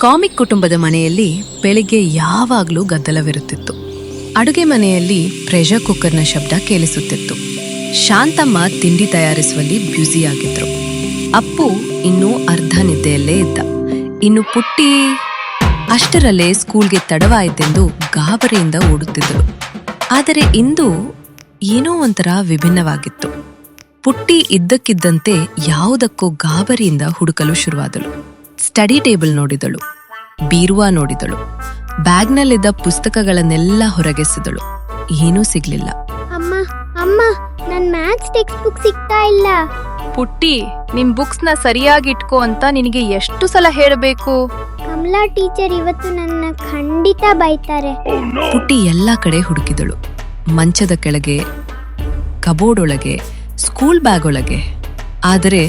Comic ಕುಟುಂಬದ ಮನೆಯಲ್ಲಿ ಬೆಳಿಗ್ಗೆ ಯಾವಾಗಲೂ ಗದ್ದಲವಿರುತ್ತಿತ್ತು. ಅಡುಗೆ ಮನೆಯಲ್ಲಿ ಪ್ರೆಷರ್ ಕುಕ್ಕರ್ನ ಶಬ್ದ ಕೇಳಿಸುತ್ತಿತ್ತು. ಶಾಂತಮ್ಮ ತಿಂಡಿ ತಯಾರಿಸುವಲ್ಲಿ ಬ್ಯುಸಿಯಾಗಿದ್ರು. ಅಪ್ಪು ಇನ್ನೂ ಅರ್ಧ ನಿದ್ದೆಯಲ್ಲೇ ಇದ್ದ. ಇನ್ನು ಪುಟ್ಟಿ ಅಷ್ಟರಲ್ಲೇ ಸ್ಕೂಲ್ಗೆ ತಡವಾಯಿತೆಂದು ಗಾಬರಿಯಿಂದ ಓಡುತ್ತಿದ್ದಳು. ಆದರೆ ಇಂದು ಏನೋ ಒಂಥರ ವಿಭಿನ್ನವಾಗಿತ್ತು. ಪುಟ್ಟಿ ಇದ್ದಕ್ಕಿದ್ದಂತೆ ಯಾವುದಕ್ಕೋ ಗಾಬರಿಯಿಂದ ಹುಡುಕಲು ಶುರುವಾದಳು. Study table ನೋಡಿದಳು, ಬೀರುವಾ ನೋಡಿದಳು, ಬ್ಯಾಗ್ನಲ್ಲಿದ್ದ ಪುಸ್ತಕಗಳನ್ನೆಲ್ಲ ಹೊರಗೆಸೆದಳು. ಏನೂ ಸಿಗ್ಲಿಲ್ಲ. ಅಮ್ಮ ಅಮ್ಮ, ನನ್ ಮ್ಯಾಥ್ಸ್ ಟೆಕ್ಸ್ಟ್ ಬುಕ್ ಸಿಗ್ತಾ ಇಲ್ಲ. ಪುಟ್ಟಿ, ನಿನ್ ಬುಕ್ಸ್ ನ ಸರಿಯಾಗಿ ಇಟ್ಕೋ ಅಂತ ನಿನಗೆ ಎಷ್ಟು ಸಲ ಹೇಳಬೇಕು? ಕಮಲಾ ಟೀಚರ್ ಇವತ್ತು ನನ್ನ ಖಂಡಿತ ಬೈತಾರೆ. ಪುಟ್ಟಿ ಎಲ್ಲಾ ಕಡೆ ಹುಡುಕಿದಳು. ಮಂಚದ ಕೆಳಗೆ, ಕಬೋರ್ಡ್ ಒಳಗೆ, ಸ್ಕೂಲ್ ಬ್ಯಾಗ್ ಒಳಗೆ. ಆದರೆ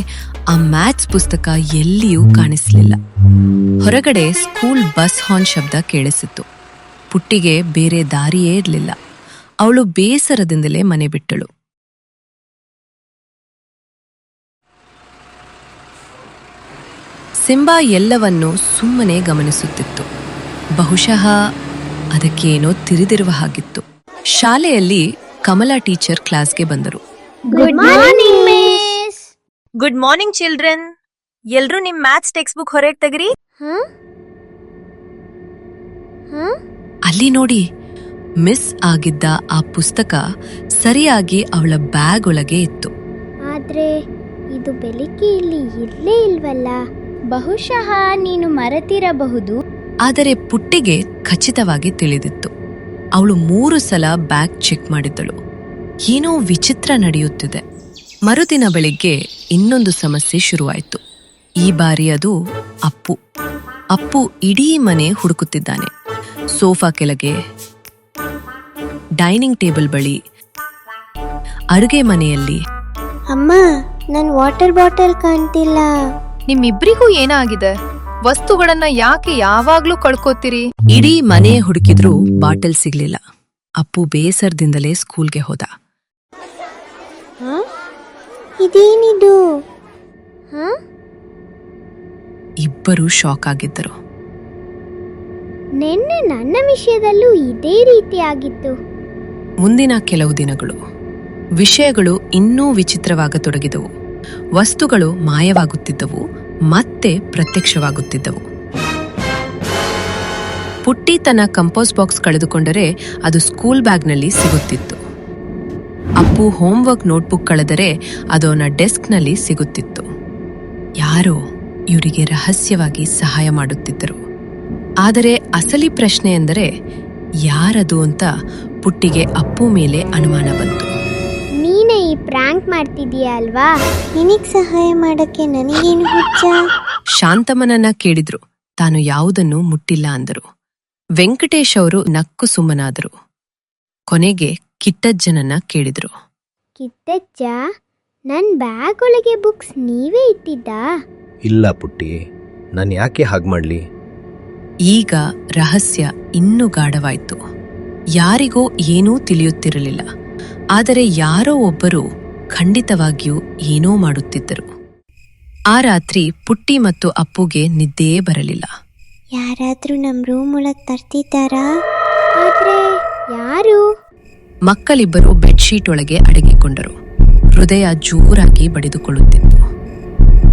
ಆ ಮ್ಯಾಥ್ಸ್ ಪುಸ್ತಕ ಎಲ್ಲಿಯೂ ಕಾಣಿಸ್ಲಿಲ್ಲ. ಹೊರಗಡೆ ಸ್ಕೂಲ್ ಬಸ್ ಹಾರ್ನ್ ಶಬ್ದ ಕೇಳಿಸಿತ್ತು. ಪುಟ್ಟಿಗೆ ಬೇರೆ ದಾರಿಯೇ ಇರಲಿಲ್ಲ. ಅವಳು ಬೇಸರದಿಂದಲೇ ಮನೆ ಬಿಟ್ಟಳು. ಸಿಂಬಾ ಎಲ್ಲವನ್ನೂ ಸುಮ್ಮನೆ ಗಮನಿಸುತ್ತಿತ್ತು. ಬಹುಶಃ ಅದಕ್ಕೇನೋ ತಿರಿದಿರುವ ಹಾಗಿತ್ತು. ಶಾಲೆಯಲ್ಲಿ ಕಮಲಾ ಟೀಚರ್ ಕ್ಲಾಸ್ಗೆ ಬಂದರು. Good morning miss. Good morning children. ಎಲ್ರೂ ನಿಮ್ ಮ್ಯಾಥ್ಸ್ ಟೆಕ್ಸ್ಟ್ ಬುಕ್ ಹೊರಗೆ ತೆಗ್ರಿ. ಅಲ್ಲಿ ನೋಡಿ, ಮಿಸ್ ಆಗಿದ್ದ ಆ ಪುಸ್ತಕ ಸರಿಯಾಗಿ ಅವಳ ಬ್ಯಾಗ್ ಒಳಗೆ ಇತ್ತು. ಆದ್ರೆ ಇದು ಬೆಳಿಗ್ಗೆ ಇಲ್ಲಿ ಇರ್ಲೇ ಇಲ್ವಲ್ಲ. ಬಹುಶಃ ನೀನು ಮರೆತಿರಬಹುದು. ಆದರೆ ಪುಟ್ಟಿಗೆ ಖಚಿತವಾಗಿ ತಿಳಿದಿತ್ತು. ಅವಳು 3 ಸಲ ಬ್ಯಾಗ್ ಚೆಕ್ ಮಾಡಿದ್ದಳು. ಏನೋ ವಿಚಿತ್ರ ನಡೆಯುತ್ತಿದೆ. ಮರುದಿನ ಬೆಳಿಗ್ಗೆ ಇನ್ನೊಂದು ಸಮಸ್ಯೆ ಶುರುವಾಯಿತು. ಈ ಬಾರಿ ಅದು ಅಪ್ಪು. ಅಪ್ಪು ಇಡೀ ಮನೆ ಹುಡುಕುತ್ತಿದ್ದಾನೆ. ಸೋಫಾ ಕೆಳಗೆ, ಡೈನಿಂಗ್ ಟೇಬಲ್ ಬಳಿ, ಅಡುಗೆ ಮನೆಯಲ್ಲಿ. ಅಮ್ಮ, ನನ್ ವಾಟರ್ ಬಾಟಲ್ ಕಾಣ್ತಿಲ್ಲ. ನಿಮ್ಮಿಬ್ರಿಗೂ ಏನಾಗಿದೆ? ವಸ್ತುಗಳನ್ನ ಯಾಕೆ ಯಾವಾಗ್ಲೂ ಕಳ್ಕೋತೀರಿ? ಇಡೀ ಮನೆ ಹುಡುಕಿದ್ರೂ ಬಾಟಲ್ ಸಿಗ್ಲಿಲ್ಲ. ಅಪ್ಪು ಬೇಸರದಿಂದಲೇ ಸ್ಕೂಲ್ಗೆ ಹೋದ. ಇದೇನಿದು? ಇಬ್ಬರೂ ಶಾಕ್ ಆಗಿದ್ದರು. ನಿನ್ನೆ ನನ್ನ ವಿಷಯದಲ್ಲೂ ಇದೇ ರೀತಿ ಆಗಿತ್ತು. ಮುಂದಿನ ಕೆಲವು ದಿನಗಳು ವಿಷಯಗಳು ಇನ್ನೂ ವಿಚಿತ್ರವಾಗತೊಡಗಿದವು. ವಸ್ತುಗಳು ಮಾಯವಾಗುತ್ತಿದ್ದವು, ಮತ್ತೆ ಪ್ರತ್ಯಕ್ಷವಾಗುತ್ತಿದ್ದವು. ಪುಟ್ಟಿ ತನ್ನ ಕಂಪೋಸ್ ಬಾಕ್ಸ್ ಕಳೆದುಕೊಂಡರೆ ಅದು ಸ್ಕೂಲ್ ಬ್ಯಾಗ್ನಲ್ಲಿ ಸಿಗುತ್ತಿತ್ತು. ಅಪ್ಪು ಹೋಮ್ವರ್ಕ್ ನೋಟ್ಬುಕ್ ಕಳೆದರೆ ಅದು ಅವನ ಡೆಸ್ಕ್ನಲ್ಲಿ ಸಿಗುತ್ತಿತ್ತು. ಯಾರೋ ಇವರಿಗೆ ರಹಸ್ಯವಾಗಿ ಸಹಾಯ ಮಾಡುತ್ತಿದ್ದರು. ಆದರೆ ಅಸಲಿ ಪ್ರಶ್ನೆ ಎಂದರೆ ಯಾರದು ಅಂತ ಪುಟ್ಟಿಗೆ ಅಪ್ಪು ಮೇಲೆ ಅನುಮಾನ ಬಂತು. ನೀನೇ ಈ ಪ್ರ್ಯಾಂಕ್ ಮಾಡ್ತಿದೀಯ ಅಲ್ವಾ? ನಿನಗ್ ಸಹಾಯ ಮಾಡಕ್ಕೆ ನನಗೇನು ಹುಚ್ಚ? ಶಾಂತಮ್ಮನನ್ನ ಕೇಳಿದ್ರು. ತಾನು ಯಾವುದನ್ನು ಮುಟ್ಟಿಲ್ಲ ಅಂದರು. ವೆಂಕಟೇಶ್ ಅವರು ನಕ್ಕು ಸುಮ್ಮನಾದರು. ಕೊನೆಗೆ ಕಿಟ್ಟಜ್ಜನನ್ನ ಕೇಳಿದ್ರು. ಕಿಟ್ಟಜ್ಜ, ನನ್ ಬ್ಯಾಗ್ ಒಳಗೆ ಬುಕ್ಸ್ ನೀವೇ ಇಟ್ಟಿದ್ದಾ? ಇಲ್ಲ ಪುಟ್ಟಿ, ನಾನು ಯಾಕೆ ಹಾಗೆ ಮಾಡಲಿ? ಈಗ ರಹಸ್ಯ ಇನ್ನೂ ಗಾಢವಾಯಿತು. ಯಾರಿಗೋ ಏನೂ ತಿಳಿಯುತ್ತಿರಲಿಲ್ಲ. ಆದರೆ ಯಾರೋ ಒಬ್ಬರು ಖಂಡಿತವಾಗಿಯೂ ಏನೋ ಮಾಡುತ್ತಿದ್ದರು. ಆ ರಾತ್ರಿ ಪುಟ್ಟಿ ಮತ್ತು ಅಪ್ಪುಗೆ ನಿದ್ದೆಯೇ ಬರಲಿಲ್ಲ. ಯಾರಾದ್ರೂ ನಮ್ ರೂಮ್ ಒಳಗ್ ತರ್ತಿದ್ದಾರಾ? ಆದ್ರೆ ಯಾರು? ಮಕ್ಕಳಿಬ್ಬರು ಬೆಡ್ಶೀಟ್ ಒಳಗೆ ಅಡಗಿಕೊಂಡರು. ಹೃದಯ ಜೋರಾಗಿ ಬಡಿದುಕೊಳ್ಳುತ್ತಿತ್ತು.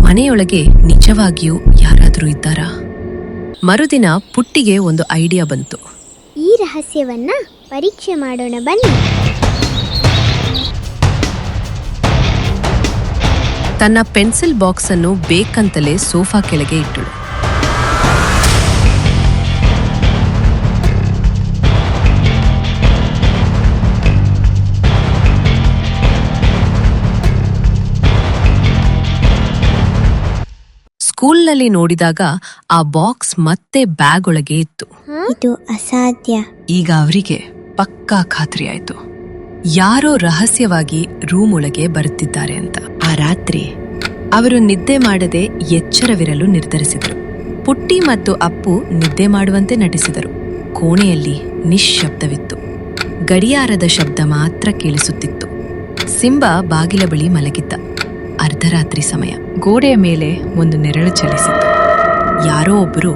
ಮನೆಯೊಳಗೆ ನಿಜವಾಗಿಯೂ ಯಾರಾದರೂ ಇದ್ದಾರಾ? ಮರುದಿನ ಪುಟ್ಟಿಗೆ ಒಂದು ಐಡಿಯಾ ಬಂತು. ಈ ರಹಸ್ಯವನ್ನ ಪರೀಕ್ಷೆ ಮಾಡೋಣ ಬನ್ನಿ. ತನ್ನ ಪೆನ್ಸಿಲ್ ಬಾಕ್ಸ್ ಅನ್ನು ಬೇಕಂತಲೇ ಸೋಫಾ ಕೆಳಗೆ ಇಟ್ಟಳು. ಸ್ಕೂಲ್ನಲ್ಲಿ ನೋಡಿದಾಗ ಆ ಬಾಕ್ಸ್ ಮತ್ತೆ ಬ್ಯಾಗ್ ಒಳಗೆ ಇತ್ತು. ಇದು ಅಸಾಧ್ಯ. ಈಗ ಅವರಿಗೆ ಪಕ್ಕಾ ಖಾತ್ರಿಯಾಯಿತು, ಯಾರೋ ರಹಸ್ಯವಾಗಿ ರೂಮ್ ಒಳಗೆ ಬರುತ್ತಿದ್ದಾರೆ ಅಂತ. ಆ ರಾತ್ರಿ ಅವರು ನಿದ್ದೆ ಮಾಡದೆ ಎಚ್ಚರವಿರಲು ನಿರ್ಧರಿಸಿದರು. ಪುಟ್ಟಿ ಮತ್ತು ಅಪ್ಪು ನಿದ್ದೆ ಮಾಡುವಂತೆ ನಟಿಸಿದರು. ಕೋಣೆಯಲ್ಲಿ ನಿಶ್ಶಬ್ದವಿತ್ತು. ಗಡಿಯಾರದ ಶಬ್ದ ಮಾತ್ರ ಕೇಳಿಸುತ್ತಿತ್ತು. ಸಿಂಬಾ ಬಾಗಿಲ ಬಳಿ ಮಲಗಿದ್ದ. ಅರ್ಧರಾತ್ರಿ ಸಮಯ. ಗೋಡೆಯ ಮೇಲೆ ಒಂದು ನೆರಳು ಚಲಿಸಿತು. ಯಾರೋ ಒಬ್ಬರು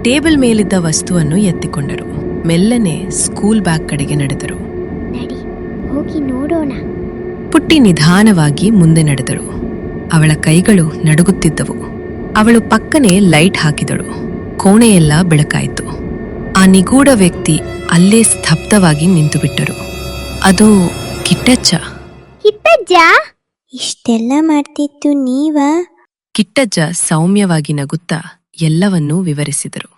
ಟೇಬಲ್ ಮೇಲಿದ್ದ ವಸ್ತುವನ್ನು ಎತ್ತಿಕೊಂಡರು. ಮೆಲ್ಲನೆ ಸ್ಕೂಲ್ ಬ್ಯಾಗ್ ಕಡೆಗೆ ನಡೆದರು. ನಡಿ ಹೋಗಿ ನೋಡೋಣ. ಪುಟ್ಟಿ ನಿಧಾನವಾಗಿ ಮುಂದೆ ನಡೆದಳು. ಅವಳ ಕೈಗಳು ನಡುಗುತ್ತಿದ್ದವು. ಅವಳು ಪಕ್ಕನೆ ಲೈಟ್ ಹಾಕಿದಳು. ಕೋಣೆಯೆಲ್ಲ ಬೆಳಕಾಯಿತು. ಆ ನಿಗೂಢ ವ್ಯಕ್ತಿ ಅಲ್ಲೇ ಸ್ತಬ್ಧವಾಗಿ ನಿಂತುಬಿಟ್ಟರು. ಅದು ಕಿಟ್ಟಜ್ಜ. ಕಿಟ್ಟಜ್ಜ, ಇಷ್ಟೆಲ್ಲ ಮಾಡ್ತಿತ್ತು ನೀವಾ? ಕಿಟ್ಟಜ್ಜ ಸೌಮ್ಯವಾಗಿ ನಗುತ್ತಾ ಎಲ್ಲವನ್ನೂ ವಿವರಿಸಿದರು.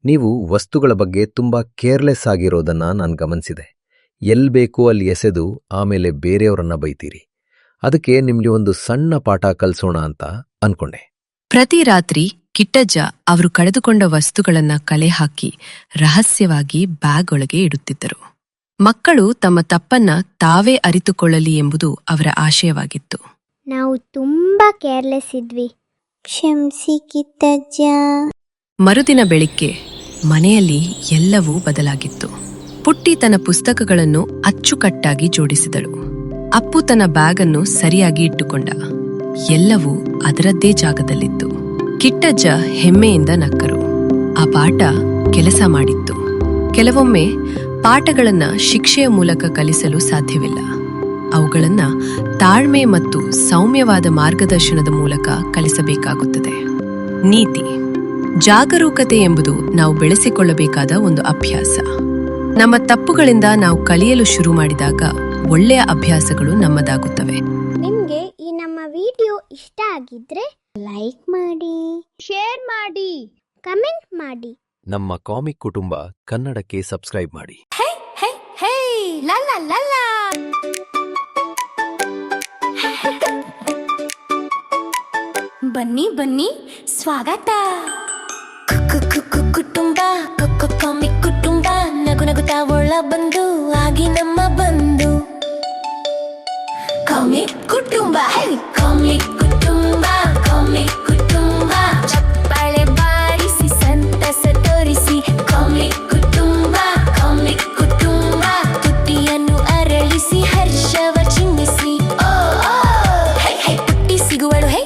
ನೀವು ವಸ್ತುಗಳ ಬಗ್ಗೆ ತುಂಬಾ ಕೇರ್ಲೆಸ್ ಆಗಿರೋದನ್ನ ನಾನು ಗಮನಿಸಿದೆ. ಎಲ್ ಬೇಕೋ ಅಲ್ಲಿ ಎಸೆದು ಆಮೇಲೆ ಬೇರೆಯವರನ್ನ ಬೈತೀರಿ. ಅದಕ್ಕೆ ನಿಮ್ಗೆ ಒಂದು ಸಣ್ಣ ಪಾಠ ಕಲ್ಸೋಣ ಅಂತ ಅನ್ಕೊಂಡೆ. ಪ್ರತಿ ರಾತ್ರಿ ಕಿಟ್ಟಜ್ಜ ಅವರು ಕಳೆದುಕೊಂಡ ವಸ್ತುಗಳನ್ನ ಕಲೆ ಹಾಕಿ ರಹಸ್ಯವಾಗಿ ಬ್ಯಾಗ್ ಒಳಗೆ ಇಡುತ್ತಿದ್ದರು. ಮಕ್ಕಳು ತಮ್ಮ ತಪ್ಪನ್ನ ತಾವೇ ಅರಿತುಕೊಳ್ಳಲಿ ಎಂಬುದು ಅವರ ಆಶಯವಾಗಿತ್ತು. ನಾವು ತುಂಬಾ ಕೇರ್ಲೆಸ್ ಇದ್ವಿ, ಕ್ಷಮಿಸಿ ಕಿಟ್ಟಜ್ಜ. ಮರುದಿನ ಬೆಳಿಗ್ಗೆ ಮನೆಯಲ್ಲಿ ಎಲ್ಲವೂ ಬದಲಾಗಿತ್ತು. ಪುಟ್ಟಿ ತನ್ನ ಪುಸ್ತಕಗಳನ್ನು ಅಚ್ಚುಕಟ್ಟಾಗಿ ಜೋಡಿಸಿದಳು. ಅಪ್ಪು ತನ್ನ ಬ್ಯಾಗ್ ಅನ್ನು ಸರಿಯಾಗಿ ಇಟ್ಟುಕೊಂಡ. ಎಲ್ಲವೂ ಅದರದ್ದೇ ಜಾಗದಲ್ಲಿತ್ತು. ಕಿಟ್ಟಜ್ಜ ಹೆಮ್ಮೆಯಿಂದ ನಕ್ಕರು. ಆ ಪಾಠ ಕೆಲಸ ಮಾಡಿತ್ತು. ಕೆಲವೊಮ್ಮೆ ಪಾಠಗಳನ್ನ ಶಿಕ್ಷೆಯ ಮೂಲಕ ಕಲಿಸಲು ಸಾಧ್ಯವಿಲ್ಲ. ಅವುಗಳನ್ನ ತಾಳ್ಮೆ ಮತ್ತು ಸೌಮ್ಯವಾದ ಮಾರ್ಗದರ್ಶನದ ಮೂಲಕ ಕಲಿಸಬೇಕಾಗುತ್ತದೆ. ನೀತಿ: ಜಾಗರೂಕತೆ ಎಂಬುದು ನಾವು ಬೆಳೆಸಿಕೊಳ್ಳಬೇಕಾದ ಒಂದು ಅಭ್ಯಾಸ. ನಮ್ಮ ತಪ್ಪುಗಳಿಂದ ನಾವು ಕಲಿಯಲು ಶುರು ಮಾಡಿದಾಗ ಒಳ್ಳೆಯ ಅಭ್ಯಾಸಗಳು ನಮ್ಮದಾಗುತ್ತವೆ. ನಿಮ್ಗೆ ಈ ನಮ್ಮ ವಿಡಿಯೋ ಇಷ್ಟ ಆಗಿದ್ರೆ ಲೈಕ್ ಮಾಡಿ, ಶೇರ್ ಮಾಡಿ, ಕಮೆಂಟ್ ಮಾಡಿ. ನಮ್ಮ ಕಾಮಿಕ್ ಕುಟುಂಬ ಕನ್ನಡಕ್ಕೆ ಸಬ್ಸ್ಕ್ರೈಬ್ ಮಾಡಿ. ಬನ್ನಿ ಬನ್ನಿ ಸ್ವಾಗತ. ಕುಟುಂಬ ಕಾಮಿಕ್ ಕುಟುಂಬ, ನಗು ನಗುತ್ತಾ ಒಳ ಬಂದು ಆಗಿ ನಮ್ಮ ಬಂದು. ಕಾಮಿಕ್ ಕುಟುಂಬ, ಕಾಮಿಕ್ ಕುಟುಂಬ, ಕಾಮಿಕ್ ಕುಟುಂಬ, ಚಪ್ಪಾಳೆ ಬಾರಿಸಿ ಸಂತಸ ತೋರಿಸಿ. ಕಾಮಿಕ್ ಕುಟುಂಬ, ಕಾಮಿಕ್ ಕುಟುಂಬ, ತುಟಿಯನ್ನು ಅರಳಿಸಿ ಹರ್ಷವ ಚಿಮ್ಮಿಸಿ. ಪುಟ್ಟಿ ಸಿಗುವಳು ಹೇ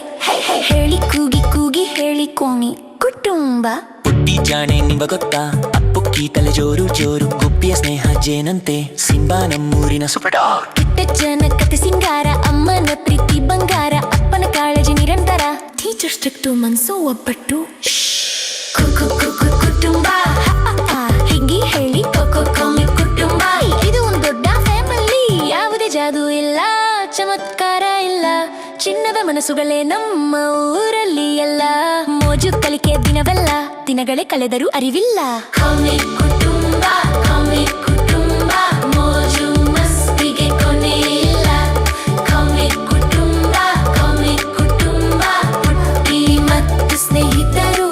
ಹೇಳಿ ಕೂಗಿ ಕೂಗಿ ಹೇಳಿ ಕಾಮಿಕ್ ಕುಟುಂಬ. ಪುಟ್ಟಿ ಜಾಣೆ ನಿಂಬ ಗೊತ್ತಾ, ಅಪ್ಪುಕ್ಕಿ ತಲೆ ಜೋರು ಜೋರು, ಗುಬ್ಬಿಯ ಸ್ನೇಹ ಜೇನಂತೆ, ಸಿಂಬಾ ನಮ್ಮೂರಿನ ಸುಪಟ. ಕಿಟ್ಟಜ್ಜನ ಕತೆ ಸಿಂಗಾರ, ಅಮ್ಮನ ಪ್ರೀತಿ ಬಂಗಾರ, ಅಪ್ಪನ ಕಾಳಜಿ ನಿರಂತರ, ಟೀಚರ್ ಸ್ಟ್ರಿಕ್ಟು ಮನ್ಸು ಒಬ್ಬಟ್ಟು. ಕುಟುಂಬ ಹಿಂಗಿ ಹೇಳಿ ಕಾಮಿಕ್ ಕುಟುಂಬ. ಇದು ಒಂದು ದೊಡ್ಡ ಫ್ಯಾಮಿಲಿ, ಯಾವುದೇ ಜಾದು ಇಲ್ಲ, ಚಮತ್ಕಾರ ಇಲ್ಲ, ಚಿನ್ನದ ಮನಸ್ಸುಗಳೇ ನಮ್ಮ ಊರಲ್ಲಿ ಎಲ್ಲ. ಮೋಜು ಕಲಿಕೆ ದಿನವೆಲ್ಲ, ದಿನಗಳೇ ಕಳೆದರೂ ಅರಿವಿಲ್ಲ. ಕಾಮಿಕ್ ಕುಟುಂಬ, ಕಾಮಿಕ್ ಕುಟುಂಬ, ಮೋಜು ಮಸ್ತಿಗೆ ಕೊನೆ ಇಲ್ಲ. ಕಾಮಿಕ್ ಕುಟುಂಬ, ಕಾಮಿಕ್ ಕುಟುಂಬ, ಪುಟ್ಟಿ ಮತ್ತು ಸ್ನೇಹಿತರು.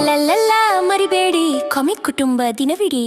ಲಲ್ಲಲ್ಲ ಮರಿಬೇಡಿ ಕಾಮಿಕ್ ಕುಟುಂಬ ದಿನವಿಡೀ.